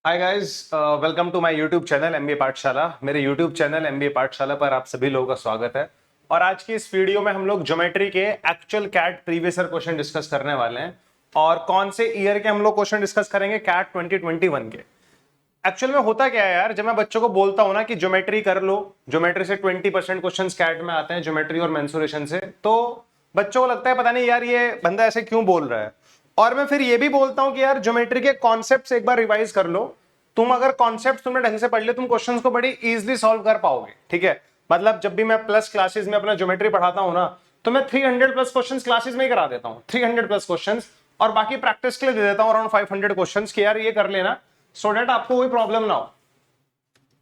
Hi guys, welcome to my YouTube channel MBA Pathshala. मेरे YouTube channel MBA पाठशाला पर आप सभी लोगों का स्वागत है। और आज की इस वीडियो में हम लोग ज्योमेट्री के actual CAT previous year question discuss करने वाले हैं। और कौन से ईयर के हम लोग क्वेश्चन डिस्कस करेंगे? कैट 2021 के। एक्चुअल में होता क्या है यार, जब मैं बच्चों को बोलता हूं ना कि ज्योमेट्री कर लो, ज्योमेट्री से 20% क्वेश्चन कैट में आते हैं, ज्योमेट्री और मेंसुरेशन से, तो बच्चों को लगता है पता नहीं यार ये बंदा ऐसे क्यों बोल रहा है। और मैं फिर ये भी बोलता हूं कि यार ज्योमेट्री के कॉन्सेप्ट्स एक बार रिवाइज कर लो। तुम अगर कॉन्सेप्ट तुमने ढंग से पढ़ ले, तुम क्वेश्चंस को बड़ी इजीली सॉल्व कर पाओगे। ठीक है, मतलब जब भी मैं प्लस क्लासेस में अपना ज्योमेट्री पढ़ाता हूं ना, तो मैं 300 प्लस क्वेश्चंस क्लासेस में ही करा देता हूं, 300 प्लस क्वेश्चंस। और बाकी प्रैक्टिस के लिए दे देता हूं अराउंड 500 क्वेश्चंस कि यार ये कर लेना, सो दैट आपको कोई प्रॉब्लम ना हो।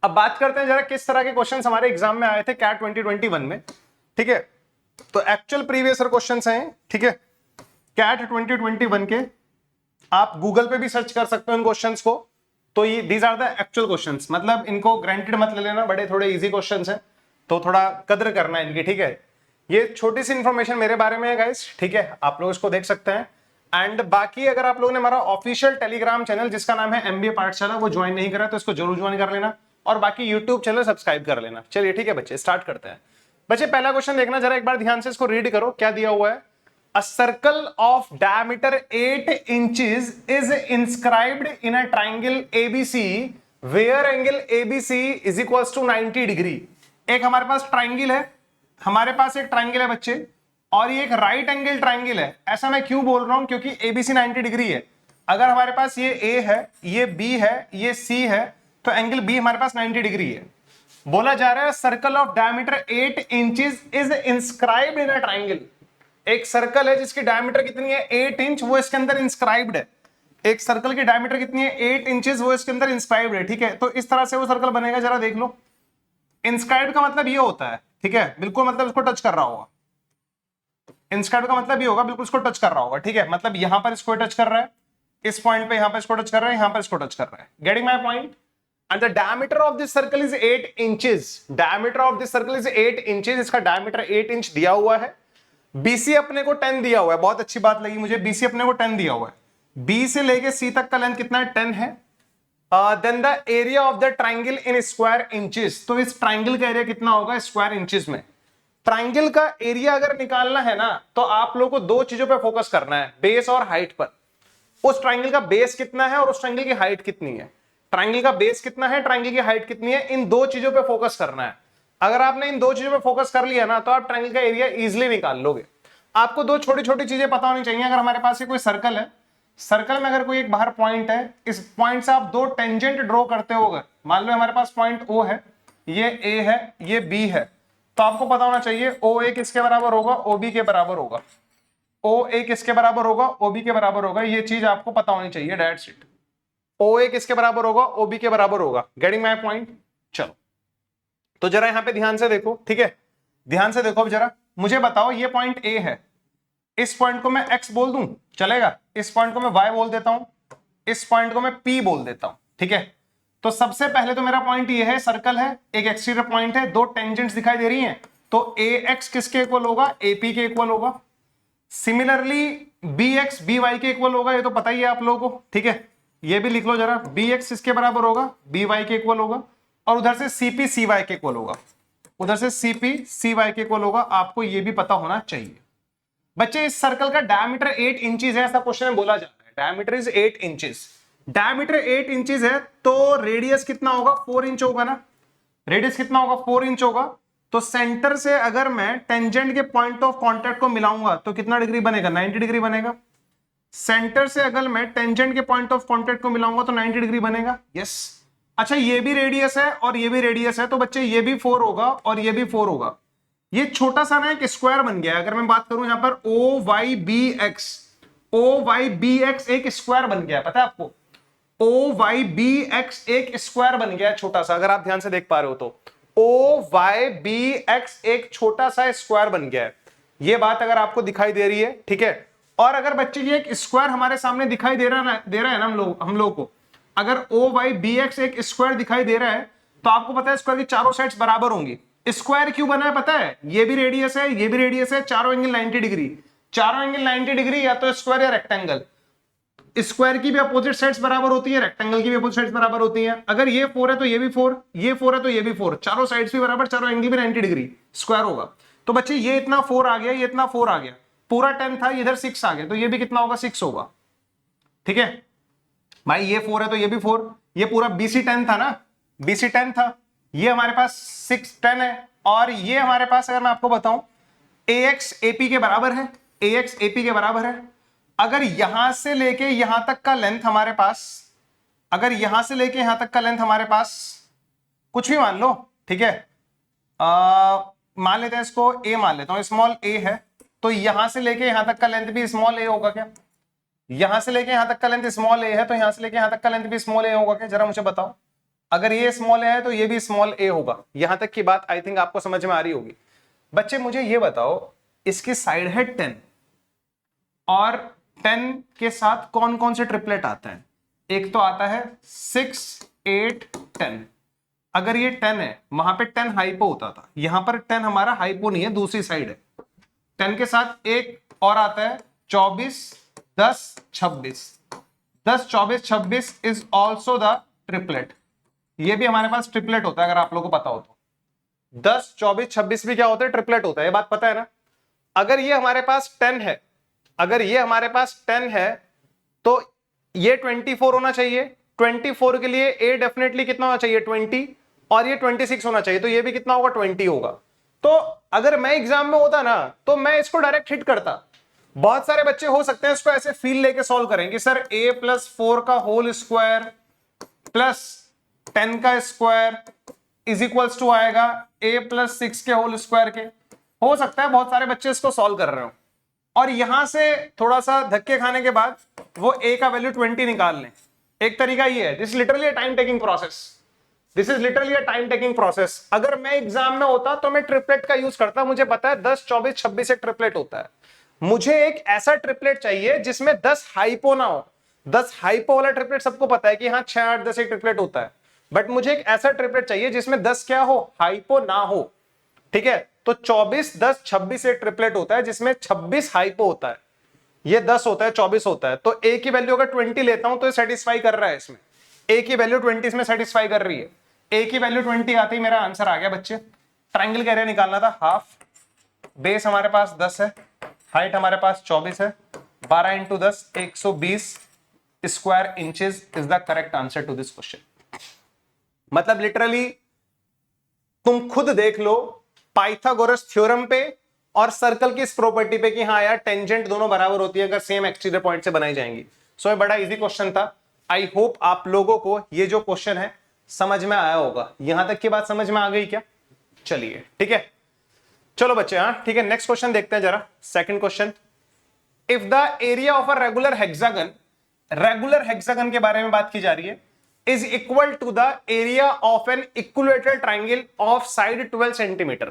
अब बात करते हैं जरा किस तरह के क्वेश्चंस हमारे एग्जाम में आए थे कैट 2021 में। ठीक है, तो एक्चुअल प्रीवियस ईयर क्वेश्चंस हैं। ठीक है, कैट 2021 के आप गूगल पे भी सर्च कर सकते हो इन क्वेश्चंस को। तो ये these are the actual questions, मतलब इनको ग्रांटेड मत ले लेना, बड़े थोड़े इजी क्वेश्चंस हैं, तो थोड़ा कद्र करना है इनकी। ठीक है, ये छोटी सी इंफॉर्मेशन मेरे बारे में है गाइस। ठीक है, आप लोग इसको देख सकते हैं। एंड बाकी अगर आप लोगों ने हमारा ऑफिशियल टेलीग्राम चैनल जिसका नाम है एमबीए पाठशाला वो ज्वाइन नहीं करा तो इसको जरूर ज्वाइन कर लेना, और बाकी यूट्यूब चैनल सब्सक्राइब कर लेना। चलिए ठीक है बच्चे, स्टार्ट करते हैं। बच्चे पहला क्वेश्चन देखना जरा एक बार ध्यान से, इसको रीड करो क्या दिया हुआ है। A circle of diameter 8 inches is inscribed in a triangle ABC where angle ABC is equals to 90 degree. एक हमारे पास ट्राइंगल है, हमारे पास एक ट्राइंगल है बच्चे, और ये एक राइट एंगल ट्राइंगल है। ऐसा मैं क्यों बोल रहा हूं? क्योंकि ABC 90 डिग्री है। अगर हमारे पास ये A है, ये B है, ये C है, तो एंगल B हमारे पास 90 डिग्री है। बोला जा रहा है circle of diameter 8 inches is inscribed in a triangle. एक सर्कल है जिसकी डायमीटर कितनी है 8 इंच, वो इसके अंदर इंस्क्राइब्ड है। एक सर्कल की डायमीटर कितनी है 8 इंचेस, वो इसके अंदर इंस्क्राइब्ड है। ठीक है, तो इस तरह से वो सर्कल बनेगा, जरा देख लो। इंस्क्राइब्ड का मतलब ये होता है, ठीक है, बिल्कुल मतलब इसको टच कर रहा होगा। इंस्क्राइब्ड का मतलब ये होगा बिल्कुल इसको टच कर रहा होगा। ठीक है, मतलब यहां पर इसको टच कर रहा है, इस पॉइंट पे यहां पर इसको टच कर रहा है, यहां पर इसको टच कर रहा है। Getting my point? And the diameter of this circle is 8 inches. Diameter of this circle is 8 inches. इसका diameter 8 इंच दिया हुआ है। BC अपने को 10 दिया हुआ है, बहुत अच्छी बात लगी मुझे, BC अपने को 10 दिया हुआ है। B से लेके C तक का लेंथ कितना है? 10 है। Then the area of the triangle in square inches, तो इस ट्राइंगल का एरिया कितना होगा स्क्वायर इंचेस में? ट्राइंगल का एरिया अगर निकालना है ना, तो आप लोगों को दो चीजों पर फोकस करना है, बेस और हाइट पर। उस ट्राइंगल का बेस कितना है और उस ट्राइंगल की हाइट कितनी है। ट्राइंगल का बेस कितना है, ट्राइंगल की हाइट कितनी है, इन दो चीजों पे फोकस करना है। अगर आपने इन दो चीजों पे फोकस कर लिया ना, तो आप ट्राइंगल का एरिया इजीली निकाल लोगे। आपको दो छोटी छोटी चीजें पता होनी चाहिए। अगर हमारे पास ये कोई सर्कल है, सर्कल में अगर कोई एक बाहर पॉइंट है, इस पॉइंट से आप दो टेंजेंट ड्रॉ करते हो। अगर मान लो हमारे पास पॉइंट O है, ये A है, ये B है, तो आपको पता होना चाहिए OA किसके बराबर होगा, OB के बराबर होगा। OA किसके बराबर होगा, OB के बराबर होगा। ये चीज आपको पता होनी चाहिए, दैट्स इट। OA किसके बराबर होगा, OB के बराबर होगा। Getting my point? चलो तो जरा यहां पे ध्यान से देखो। ठीक है, ध्यान से देखो अब जरा, मुझे बताओ ये पॉइंट A है, इस पॉइंट को मैं X बोल दूं चलेगा, इस पॉइंट को मैं Y बोल देता हूं, इस पॉइंट को मैं P बोल देता हूं। ठीक है, तो सबसे पहले तो मेरा पॉइंट ये है, सर्कल है, एक एक्सटीरियर पॉइंट है, दो टेंजेंट्स दिखाई दे रही हैं, तो AX किसके इक्वल होगा, AP के इक्वल होगा। सिमिलरली BX BY के इक्वल होगा, ये तो पता ही है आप लोगों को। ठीक है, ये भी लिख लो जरा, BX इसके बराबर होगा, BY के इक्वल होगा, और उधर से CP CY के इक्वल होगा, उधर से CP CY के इक्वल होगा। आपको ये भी पता होना चाहिए। बच्चे इस सर्कल का डायमीटर 8 इंचेस है, ऐसा क्वेश्चन में बोला जा रहा है, diameter is 8 inches. Diameter 8 inches है तो रेडियस कितना होगा, 4 इंच होगा ना। रेडियस कितना होगा, 4 इंच होगा। तो सेंटर से अगर मैं टेंजेंट के पॉइंट ऑफ कांटेक्ट को मिलाऊंगा तो कितना डिग्री बनेगा, 90 डिग्री बनेगा। सेंटर से अगर मैं टेंजेंट के पॉइंट ऑफ कांटेक्ट को मिलाऊंगा तो 90 डिग्री बनेगा। यस। अच्छा, ये भी रेडियस है और ये भी रेडियस है, तो बच्चे ये भी 4 होगा और ये भी 4 होगा। ये छोटा सा ना एक स्क्वायर बन गया है। अगर मैं बात करूं यहां पर OYBX, OYBX एक स्क्वायर बन गया है, पता है आपको? OYBX एक स्क्वायर बन गया है छोटा सा, अगर आप ध्यान से देख पा रहे हो तो OYBX एक छोटा सा स्क्वायर बन गया है। ये बात अगर आपको दिखाई दे रही है, ठीक है। और अगर बच्चे ये एक स्क्वायर हमारे सामने दिखाई दे रहा है ना हम लोग को, अगर OYBX एक स्क्वायर दिखाई दे रहा है, तो आपको पता है स्क्वायर की चारों साइड्स बराबर होंगी। स्क्वायर क्यों बना है पता है? ये भी रेडियस है, ये भी रेडियस है, चारों एंगल 90 डिग्री, चारों एंगल 90 डिग्री, या तो स्क्वायर या रेक्टेंगल। स्क्वायर की भी अपोजिट साइड्स बराबर होती है, रेक्टेंगल की भी अपोजिट साइड्स बराबर होती हैं। अगर ये 4 है तो ये भी 4, ये 4 है तो ये भी 4, चारों साइड्स भी बराबर, चारों एंगल भी 90 डिग्री स्क्वायर होगा। तो बच्चे ये इतना 4 आ गया, ये इतना 4 आ गया, पूरा 10 था, इधर 6 आ गया, तो ये भी कितना होगा, 6 होगा। ठीक है भाई, ये 4 है तो ये भी 4, ये पूरा BC 10 था ना, BC 10 था, ये हमारे पास 6 10 है, और ये हमारे पास अगर मैं आपको बताऊं AX AP के बराबर है, AX AP के बराबर है। अगर यहां से लेके यहां तक का लेंथ हमारे पास, अगर यहां से लेके यहां तक का लेंथ हमारे पास कुछ भी मान लो, ठीक है, मान लेते हैं इसको A मान लेता हूं, स्मॉल a है, तो यहां से लेके यहां तक का लेंथ भी स्मॉल a होगा क्या? यहां से लेके यहां तक का लेंथ स्मॉल a है, तो यहां से लेके यहां तक का लेंथ भी स्मॉल a होगा क्या? जरा मुझे बताओ। अगर ये स्मॉल a है तो ये भी स्मॉल a होगा। यहां तक की बात आई थिंक आपको समझ में आ रही होगी। बच्चे मुझे ये बताओ, इसकी साइड है 10 और 10 के साथ कौन कौन से ट्रिपलेट आता है? एक तो आता है 6 8 10। अगर ये 10 है, वहां पे 10 हाइपो होता था, यहां पर 10 हमारा हाइपो नहीं है, दूसरी साइड है। 10 के साथ एक और आता है 24 10 26, 10 24 26 इज ऑल्सो द ट्रिपलेट। ये भी हमारे पास ट्रिपलेट होता है, अगर आप लोगों को पता हो तो। 10 24 26 भी क्या होता है, ट्रिपलेट होता है, ये बात पता है ना। अगर ये हमारे पास 10 है, अगर ये हमारे पास 10 है तो ये 24 होना चाहिए, 24 के लिए a डेफिनेटली कितना होना चाहिए, 20, और ये 26 होना चाहिए, तो ये भी कितना होगा, 20 होगा। तो अगर मैं एग्जाम में होता ना तो मैं इसको डायरेक्ट हिट करता। बहुत सारे बच्चे हो सकते हैं इसको ऐसे फील लेके सॉल्व करेंगे, सर a + 4 का होल स्क्वायर प्लस 10 का स्क्वायर इज इक्वल्स टू आएगा a + 6 के होल स्क्वायर के। हो सकता है बहुत सारे बच्चे इसको सॉल्व कर रहे हो, और यहां से थोड़ा सा धक्के खाने के बाद वो a का वैल्यू 20 निकाल लें। एक तरीका ये है, this literally a time taking process, this is literally a time taking process. अगर मैं एग्जाम में होता तो मैं ट्रिपलेट का यूज करता। मुझे पता है 10 24 26 एक ट्रिपलेट होता है, मुझे एक ऐसा ट्रिपलेट चाहिए जिसमें 10 हाइपो ना हो। 10 हाइपो वाला ट्रिपलेट सबको पता है कि हाँ 6 8 10 एक ट्रिपलेट होता है, बट मुझे एक ऐसा ट्रिपलेट चाहिए जिसमें 10 क्या हो, हाइपो ना हो। ठीक है, तो 24 10 26 एक ट्रिपलेट होता है जिसमें 26 हाइपो होता है, ये 10 होता है 24 होता है। तो a की वैल्यू अगर 20 लेता हूं तो ये सेटिस्फाई कर रहा है, इसमें a की वैल्यू 20 इसमें सेटिस्फाई कर रही है। a की वैल्यू 20 आते ही मेरा आंसर आ गया बच्चे। ट्रायंगल का एरिया निकालना था हाफ, बेस हमारे पास 10 है, हाइट हमारे पास 24 है, 12 into 10 120 square inches is the correct answer to this question. मतलब लिटरली तुम खुद देख लो पाइथागोरस थ्योरम पे और सर्कल की इस प्रॉपर्टी पे कि हाँ यार टेंजेंट दोनों बराबर होती है अगर सेम एक्सटीरियर पॉइंट से बनाई जाएंगी। सो ये बड़ा इजी क्वेश्चन था। आई होप आप लोगों को ये जो क्वेश्चन है समझ में आया होगा। यहां तक की बात समझ में आ गई क्या? चलिए ठीक है, चलो बच्चे, हाँ ठीक है, नेक्स्ट क्वेश्चन देखते हैं जरा। Second question, if the area of a regular hexagon, regular hexagon के बारे में बात की जा रही है, is equal to the area of an equilateral triangle of side 12 centimeter,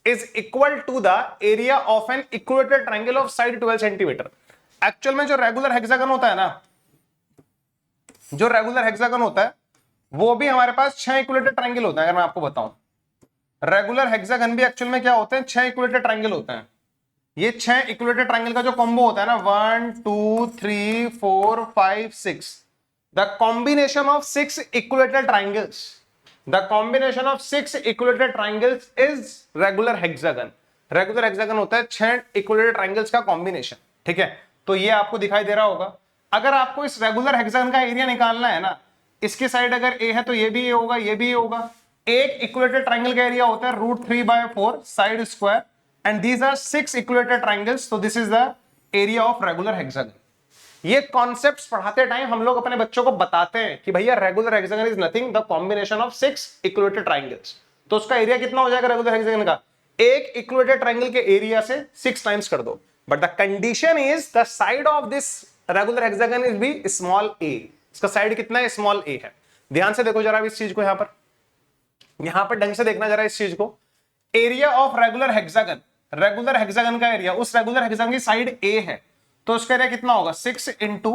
is equal to the area of an equilateral triangle of side 12 centimeter। Actual में जो रेगुलर हेक्सागन होता है ना, जो रेगुलर हेक्सागन होता है वो भी हमारे पास 6 इक्विलेटरल ट्रायंगल होता है। अगर मैं आपको बताऊं, रेगुलर हेक्सागन भी एक्चुअल में क्या होते हैं, 6 इक्विलेटरल ट्रायंगल होते हैं। ये 6 इक्विलेटरल ट्रायंगल का जो कॉम्बो होता है ना, 1 2 3 4 5 6, the combination of 6 equilateral triangles, the combination of 6 equilateral triangles is regular hexagon। regular hexagon होता है 6 equilateral triangles का कॉम्बिनेशन। ठीक है, तो ये आपको दिखाई दे रहा होगा। अगर आपको इस रेगुलर हेक्सागन का एरिया निकालना है ना, इसकी साइड अगर a है तो ये भी a होगा, ये भी a होगा। एक इक्विलेटरल ट्रायंगल का एरिया होता है √3/4 side square, and these are 6 equilateral triangles, so this is the area of regular hexagon। ये कॉन्सेप्ट्स पढ़ाते टाइम हम लोग अपने बच्चों को बताते हैं कि भैया regular hexagon is nothing the combination of 6 equilateral triangles. तो उसका एरिया कितना हो जाएगा रेगुलर हेक्सागन का? एक इक्विलेटरल ट्रायंगल के एरिया से 6 टाइम्स कर दो, but the condition is the side of this regular hexagon is be small a। इसका साइड कितना है? स्मॉल a है। ध्यान से देखो जरा इस चीज को, यहां पर ढंग से देखना जरा इस चीज को। Area of regular hexagon, regular hexagon का एरिया, उस रेगुलर हेक्सागन की साइड a है, तो उसका एरिया कितना होगा? 6 इंटू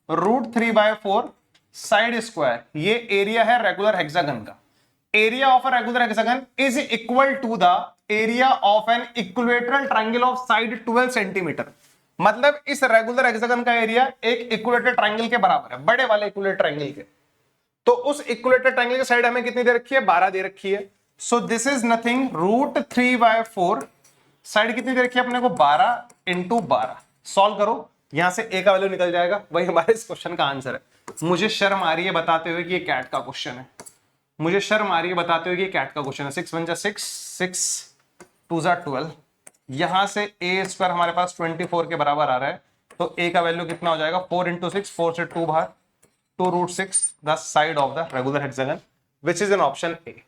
√3/4 साइड स्क्वायर। ये एरिया है रेगुलर हेक्सागन का। Area of a regular hexagon is equal to the area of an equilateral triangle of side 12 centimetre. मतलब इस रेगुलर हेक्सागन का एरिया एक इक्विलेटरल ट्रायंगल के बराबर है, बड़े वाले इक्विलेटरल ट्रायंगल के। तो उस इक्विलेटरल ट्रायंगल की साइड हमें कितनी दे रखी है, 12 दे रखी है। So this is nothing √3/4, side कितनी दे रखी है अपने को, 12 × 12। सॉल्व करो, यहां से ए का वैल्यू निकल जाएगा, वही हमारे इस क्वेश्चन का आंसर है। मुझे शर्म आ रही है बताते हुए कि ये कैट का क्वेश्चन है, मुझे शर्म आ रही है बताते हुए कि ये कैट का क्वेश्चन है। 6 × 1 = 6, 6 × 2 = 12, यहां से a² हमारे पास 24 के बराबर आ रहा है, तो a का वैल्यू कितना हो जाएगा, 4 × 6, 4 से 2 बाहर, 2√6 the side of the regular hexagon which is an option A.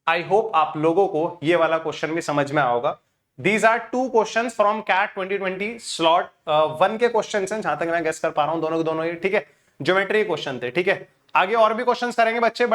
I hope आप लोगों को ये वाला क्वेश्चन भी समझ में आओगा। These are 2 questions from CAT 2020 slot 1 के क्वेश्चंस हैं, जहां तक मैं गेस कर पा रहा हूं, दोनों के दोनों ही ठीक है, ज्योमेट्री क्वेश्चन थे। ठीक है, आगे और भी क्वेश्चंस करेंगे बच्चे, बट